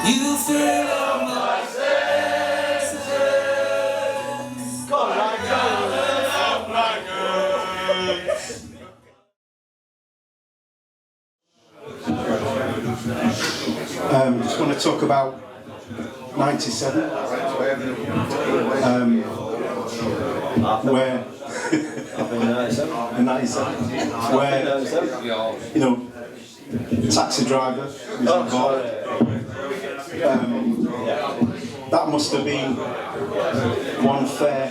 You fill up my senses. Just want to talk about 97, where in 97, where you know, taxi driver was involved. That must have been one fair.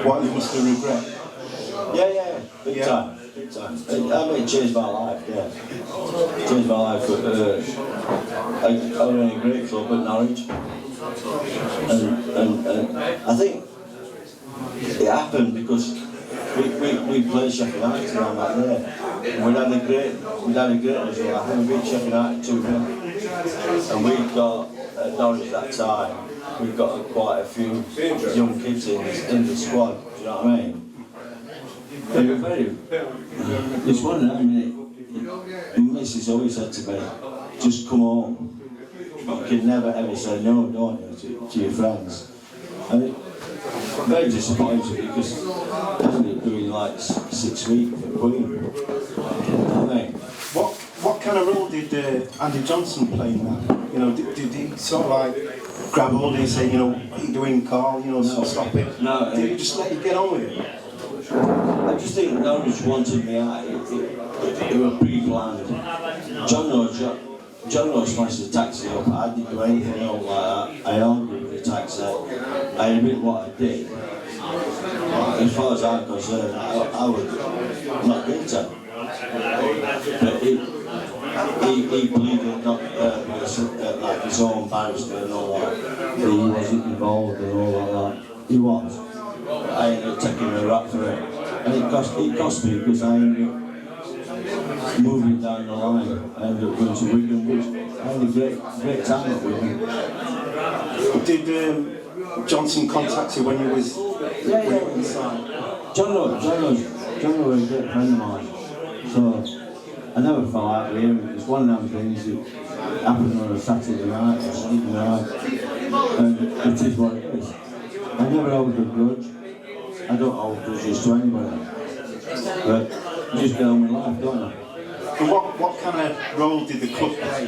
What you must have regret. Yeah, big time. I mean, it changed my life, yeah. It changed my life. I was in a great club at Norwich. And I think it happened because we played Sheffield United around that day. We'd had a great result. I think we beat Sheffield United 2-0. And we got, at Norwich that time, we got quite a few young kids in the squad, do you know what I mean? They were it's one of them, Mrs. always said to me, just come home. You can never ever say no, don't you, to your friends. And it, very disappointed because I ended up doing like 6 weeks for Queen. You know what I mean? What kind of role did Andy Johnson play in that? You know, did he sort of like grab hold and say, you know, what are you doing, Carl? You know, no, stop it. No, did he just let you get on with it? I just think Norwich wanted me out. It was pre-planned. John Rhodes smashed the taxi up. I didn't do anything else like that. I argued with the taxi. I admit what I did. As far as I'm concerned, I was not guilty. But he pleaded not like his own barrister and all that. He wasn't involved and all that. He was. I ended up taking a rap for it. And it cost me because I ended up moving down the line. I ended up going to Wigan, which I had a great time at Wigan. Did Johnson contact you when you was inside? John was a great friend of mine. So I never fell out with him. It's one of them things that happened on a Saturday night or Sunday night. And it is what it is. I never hold a grudge. I don't hold grudges to anybody. But you just get on with life, don't you? And what kind of role did the club play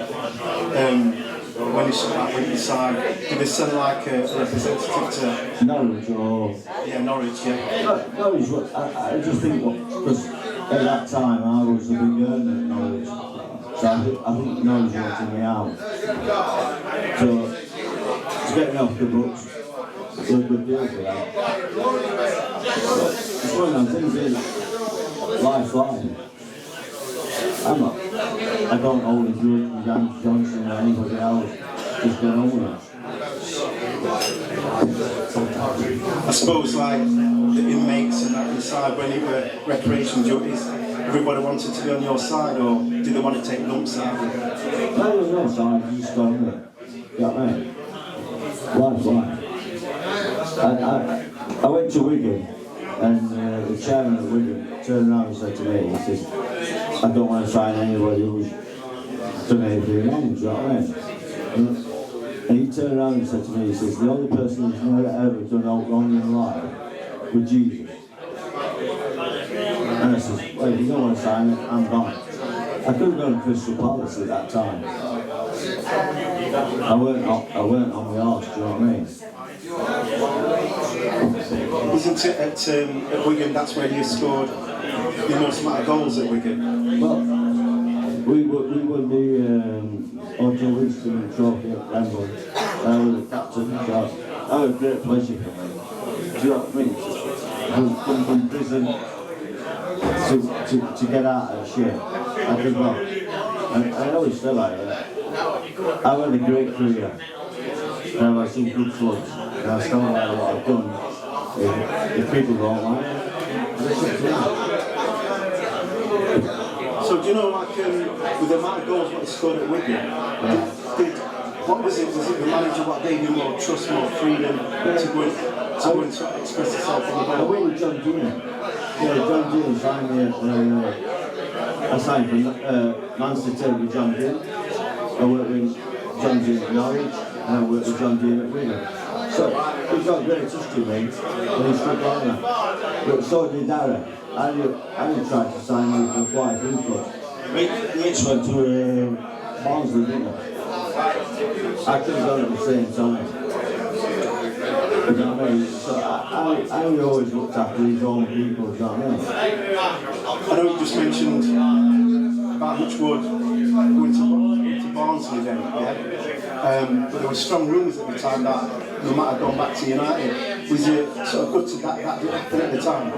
when you sort of went inside? Did they send like a representative to Norwich or... Yeah, Norwich, yeah. Norwich, I just think, because at that time I was a big earner at Norwich. So I think Norwich wanted me out. So, to get me off the books, it's a good deal for that. But it's one of them things, is life's life. I don't hold a grudge with Andy Johnson or anybody else. Just get on with it. I suppose like the inmates and that inside when you were recreation duties, everybody wanted to be on your side, or did they want to take lumps out of it? No, there was no side, you just got on with it. You know what I mean? Life's life. I went to Wigan, and the chairman of Wigan turned around and said to me, he says, I don't want to sign anybody who's done anything wrong, do you know what I mean? And he turned around and said to me, he says, the only person who's never ever done out wrong in life was Jesus. And I said, well, if you don't want to sign it, I'm gone. I could have gone to Crystal Palace at that time. I weren't on the arse, do you know what I mean? Isn't it at Wigan, that's where you scored the most amount of goals at Wigan? Well, we won the Otto Winston Trophy at Wembley. I was the captain, so that was a great pleasure for me. Do you know what I mean? To come from prison to get out of shit, I did well. And I always feel like that. I've had a great career. And I've had some good clubs. And I still like what I've done. If people don't like it, so do you know, like, with the amount of goals what he scored at Wigan, what was it? Was it the manager what gave you more trust, more freedom to go and express yourself on the ball? I went with John Dean. Yeah, John Dean signed me I signed for Man City with John Dean. I worked with John Dean at Norwich, and I worked with John Dean at Wigan. So he got great trust in me when he stood on that. But so did Darren. I didn't try to sign me for fly food club. Mitch went to Barnsley, didn't he? I could have done it at the same time. You know what I mean? So I always looked after his own people, you know what I mean? I know you just mentioned about Mitch Wood going to Barnsley then, yeah? But there were strong rumours at the time that no matter going back to United, was it sort of good to that did happen at the time?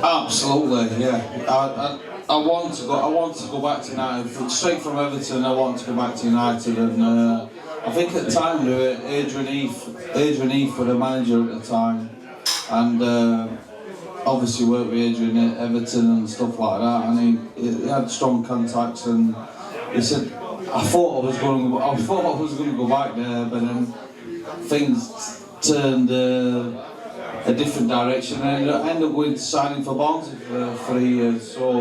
Absolutely, yeah. I want to go back to United. Straight from Everton, I want to go back to United, and I think at the time Adrian Heath were the manager at the time, and obviously worked with Adrian at Everton and stuff like that, and he had strong contacts, and he said, I thought I was going to go back there, but then things turned a different direction, and I ended up with signing for Barnsley for 3 years. So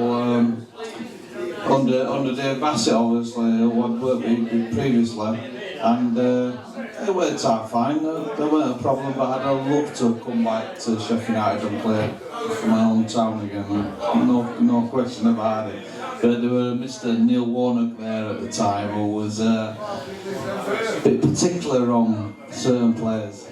under Dave Bassett, obviously, who I'd worked with previously, and it worked out fine. There weren't a problem, but I'd love to come back to Sheffield United and play for my hometown again. No question about it. But there were Mr. Neil Warnock there at the time, who was a bit particular on certain players.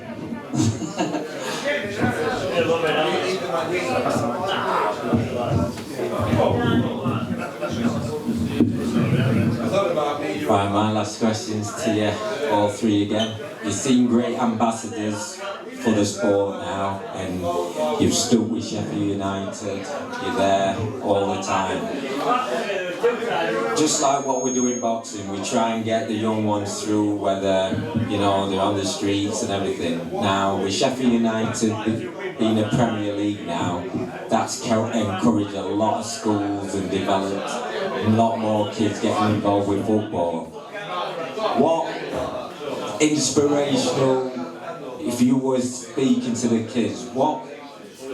Right, my last questions to you, all three again. You seem great ambassadors for the sport now, and you've stuck with Sheffield United, you're there all the time. Just like what we do in boxing, we try and get the young ones through, whether, you know, they're on the streets and everything. Now, with Sheffield United being a Premier League now, that's encouraged a lot of schools and developed a lot more kids getting involved with football. What inspirational, if you were speaking to the kids, what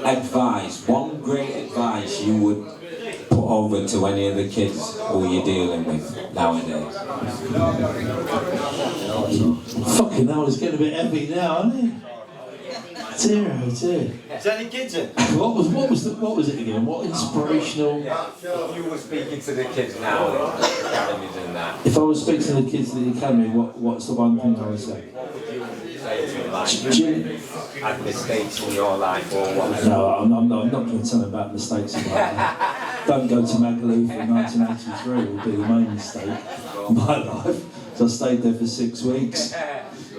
advice, one great advice you would put over to any of the kids who you're dealing with nowadays? Fucking hell, it's getting a bit heavy now, isn't it? Dear, oh dear. Is there any kids in? What was it again? What inspirational? If you were speaking to the kids now, the academies and that, If I was speaking to the kids at the academy, what's the one thing I would say? what would you say to them? Like, Jim? had mistakes in your life or what? No, I'm not going to tell them about mistakes about that. Don't go to Magaluf in 1983 would be the main mistake of my life. So I stayed there for 6 weeks.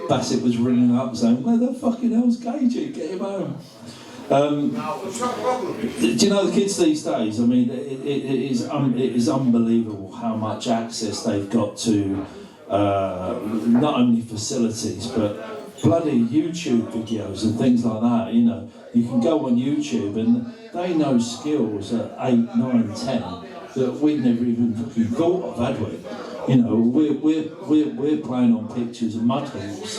Bassett was ringing up saying, where the fucking hell's Gage? Get him home. Do you know the kids these days? I mean, it is unbelievable how much access they've got to not only facilities but bloody YouTube videos and things like that. You know, you can go on YouTube and they know skills at 8, 9, 10 that we'd never even fucking thought of, had we? You know, we're playing on pictures of mud holes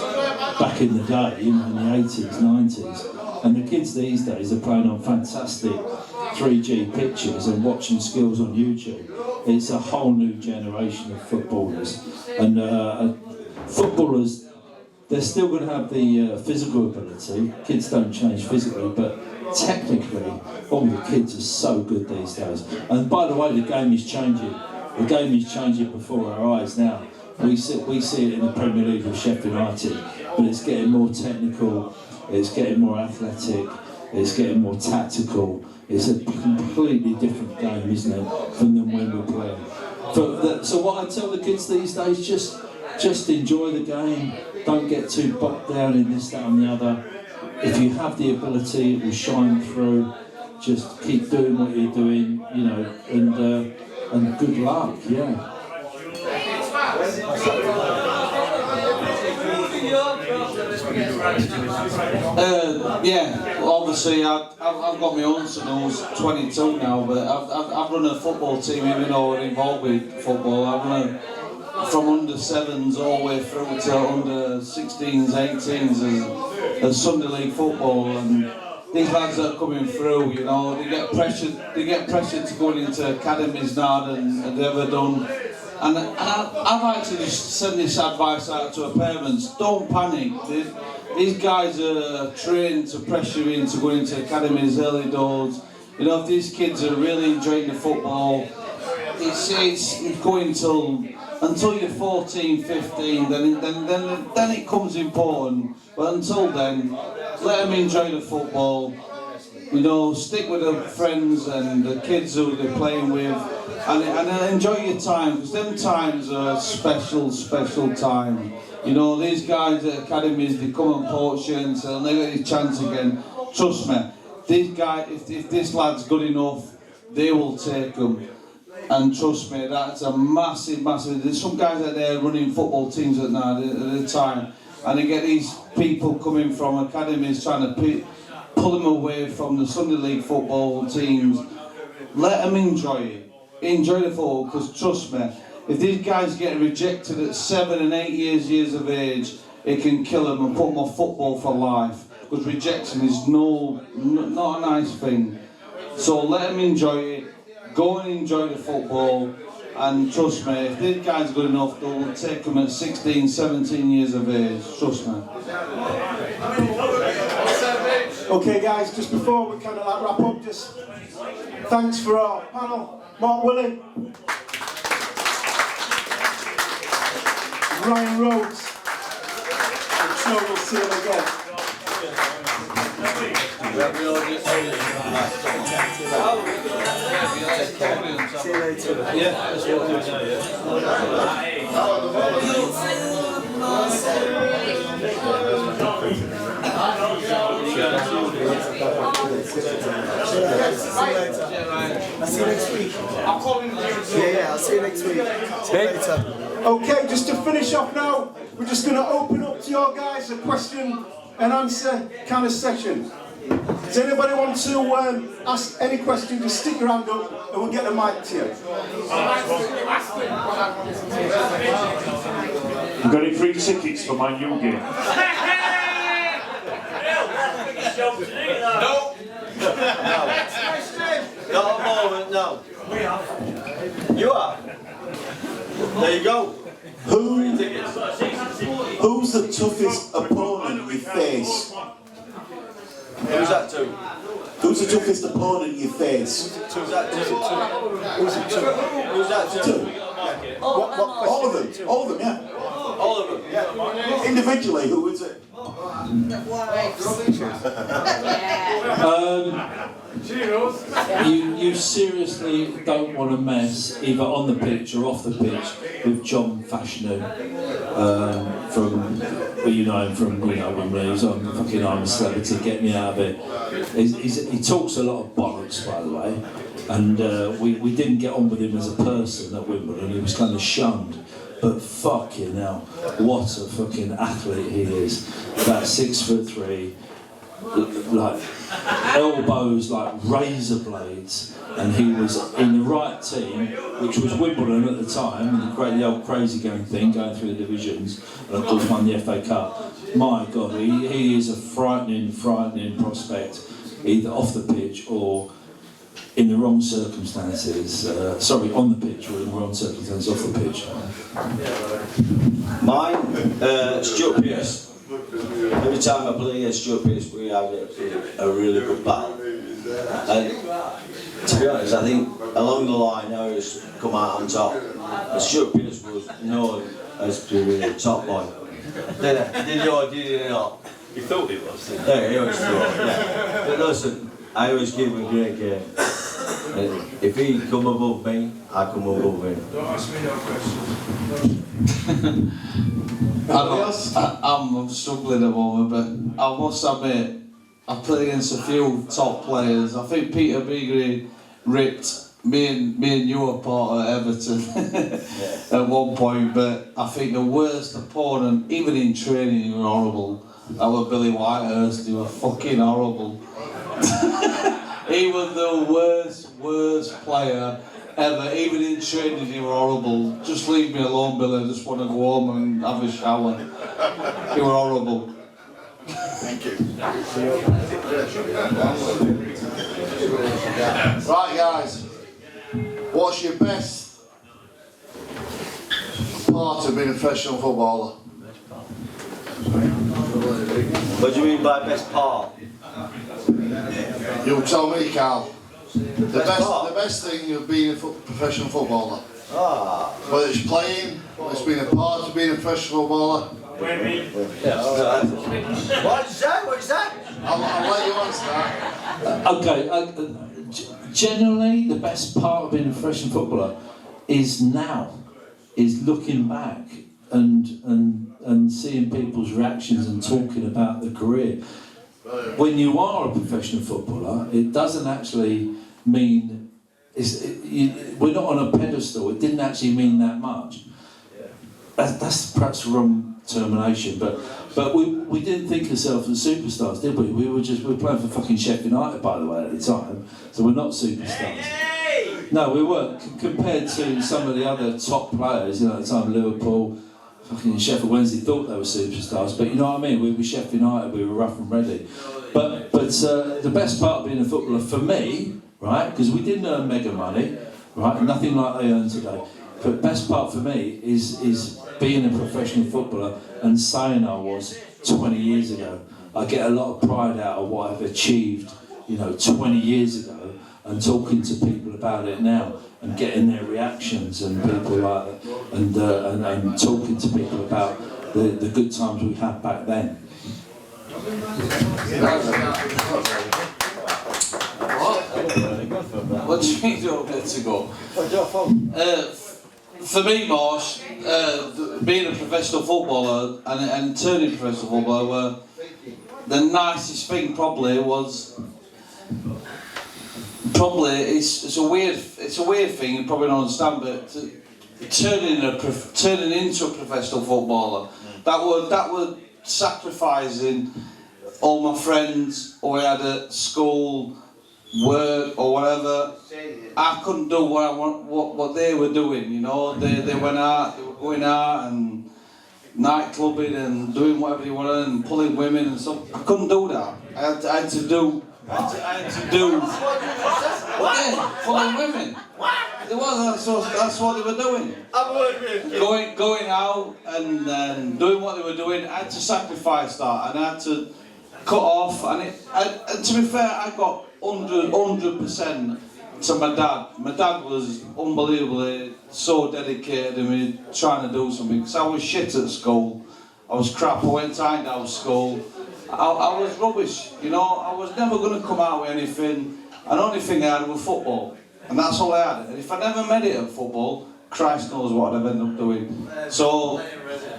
back in the day, you know, in the 80s, 90s, and the kids these days are playing on fantastic 3G pictures and watching skills on YouTube. It's a whole new generation of footballers, and footballers, they're still going to have the physical ability. Kids don't change physically, but technically, all the kids are so good these days. And by the way, the game is changing. The game is changing before our eyes now. We see it in the Premier League with Sheffield United, but it's getting more technical, it's getting more athletic, it's getting more tactical. It's a completely different game, isn't it, from when we're playing. So what I tell the kids these days, just enjoy the game. Don't get too bogged down in this, that and the other. If you have the ability, it will shine through. Just keep doing what you're doing, you know, and good luck, yeah. Yeah, obviously I've got my own son who's 22 now, but I've run a football team even though I'm involved with football. I've run from under 7s all the way through to under 16s, 18s as Sunday League football, and these lads that are coming through, you know, they get pressured to go into academies now and they've ever done. And I'd like to just send this advice out to our parents: don't panic. These guys are trained to pressure you into going into academies early doors. You know, if these kids are really enjoying the football, it's going until you're 14, 15, then it comes important. But until then, let them enjoy the football. You know, stick with the friends and the kids who they're playing with, and enjoy your time, because them times are special time. You know, these guys at academies, they come and poach you and say they'll never get a chance again. Trust me, these guys, if this lad's good enough, they will take them. And trust me, that's a massive. There's some guys out there running football teams at the time, and they get these people coming from academies trying to pull them away from the Sunday League football teams. Let them enjoy it. Enjoy the football, because trust me, if these guys get rejected at 7 and 8 years of age, it can kill them and put them off football for life. Because rejection is not a nice thing. So let them enjoy it. Go and enjoy the football, and trust me, if these guys are good enough, they'll take them at 16, 17 years of age. Trust me. Okay guys, just before we kind of like wrap up, just thanks for our panel. Mark Willie, Ryan Rhodes, I'm sure we'll see him again. See you later. Yeah, that's what we're doing I'll see you next week. Yeah, I'll see you next week. See you later. Okay, just to finish off now, we're just going to open up to your guys a question and answer kind of session. Does anybody want to ask any question? Just stick your hand up and we'll get the mic to you. You got any free tickets for my new game? No. Not at the moment, no. You are? There you go. Who's the toughest opponent you face? Who's that to? Who's the toughest opponent you face? Who's that to? Who's that to? What all of them? All of them, yeah. All of them, yeah. Individually, who is it? You seriously don't want to mess, either on the pitch or off the pitch, with John Fashanu, from, well, you know him from, you know, when he's on fucking I'm a Celebrity, Get Me Out of It. He talks a lot of bollocks, by the way, and we didn't get on with him as a person at Wimbledon. He was kind of shunned. But fucking hell, what a fucking athlete he is. About 6'3", like elbows like razor blades, and he was in the right team, which was Wimbledon at the time, and the old crazy going thing, going through the divisions, and of course won the FA Cup. My God, he is a frightening prospect, either off the pitch or in the wrong circumstances, on the pitch or in the wrong circumstances off the pitch. Mine, Stuart Pearce. Every time I play against Stuart Pearce, we have a really good battle. And to be honest, I think along the line I always come out on top. And Stuart Pearce was known as the top boy. Did you or did you not? You thought it was? Yeah, he always thought, yeah. But listen, I always give him a great game. And if he come above me, I come above him. I'm struggling at the moment, but I must admit, I've played against a few top players. I think Peter Beagrie ripped me and you apart at Everton at one point, but I think the worst opponent, even in training, he was horrible. That was Billy Whitehurst. He was fucking horrible. He was the worst player ever. Even in training, he was horrible. Just leave me alone, Billy. I just want to go home and have a shower. He was horrible. Thank you. Right, guys. What's your best part of being a professional footballer? What do you mean by best part? You'll tell me, Carl. The part? best thing of being a professional footballer. Ah. Whether it's playing, whether it's being a part of being a professional footballer. What did you say? What did you say? I'll let you answer that. Okay, generally the best part of being a professional footballer is looking back and seeing people's reactions and talking about the career. When you are a professional footballer, it doesn't actually mean we're not on a pedestal. It didn't actually mean that much. That's perhaps the wrong termination, but we didn't think ourselves as superstars, did we? We were playing for fucking Sheffield United, by the way, at the time, so we're not superstars. No, we weren't. Compared to some of the other top players, at the time, Liverpool, fucking Sheffield Wednesday thought they were superstars, but you know what I mean? We were Sheffield United, we were rough and ready. But the best part of being a footballer for me, right, because we didn't earn mega money, right, nothing like they earn today. But the best part for me is being a professional footballer and saying I was 20 years ago. I get a lot of pride out of what I've achieved, 20 years ago, and talking to people about it now and getting their reactions and people like that, and talking to people about the good times we had back then. What do you mean a bit ago? For me, Marsh, being a professional footballer and turning professional footballer, the nicest thing probably was it's a weird thing you probably don't understand, but turning into a professional footballer, that were sacrificing all my friends or I had at school, work or whatever. I couldn't do what they were doing, They went out, they were going out and night clubbing and doing whatever they wanted and pulling women and stuff. I couldn't do that. I had to do pulling women. That's what they were doing. Going out and doing what they were doing. I had to sacrifice that and I had to cut off. And to be fair, I got 100% to my dad. My dad was unbelievably so dedicated to me trying to do something. Because I was shit at school. I was crap. I went out of school. I was rubbish, I was never going to come out with anything. And the only thing I had was football. And that's all I had. And if I never made it at football, Christ knows what I'd have ended up doing. So,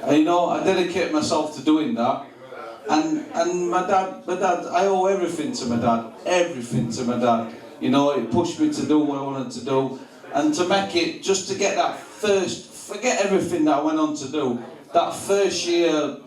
I dedicated myself to doing that. And my dad, I owe everything to my dad. It pushed me to do what I wanted to do. And to make it, just to get that first, forget everything that I went on to do, that first year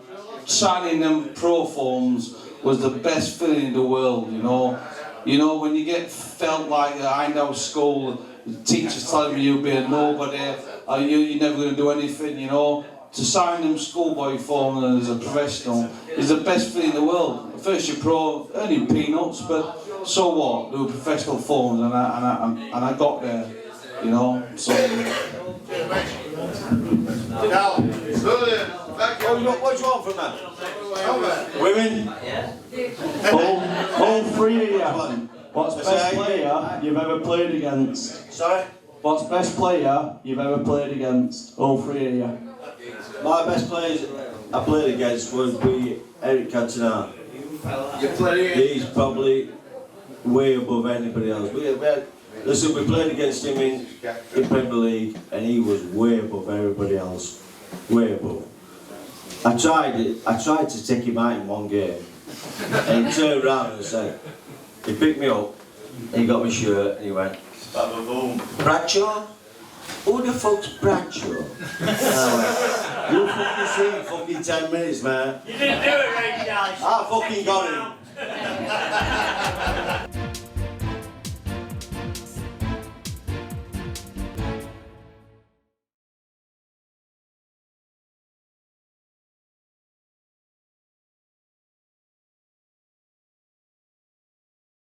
signing them pro forms was the best feeling in the world, when you felt like I know school, the teachers telling you you'll be a nobody, you're never going to do anything, to sign them schoolboy forms as a professional is the best feeling in the world. First year pro, earning peanuts, but so what? They were professional forms, and I got there, So. What do you want from that? Women. All three of you. What's the best player you've ever played against? Sorry? What's the best player you've ever played against? All three of you. My best players I played against would be Eric Cantona. He's probably way above anybody else. Listen, we played against him in Premier League and he was way above everybody else. Way above. I tried to take him out in one game and he turned around and said, he picked me up and he got my shirt and he went, Bradshaw? Who the fuck's Bradshaw? You fucking see him fucking 10 minutes, man. You didn't do it right, Charlie. I fucking got him.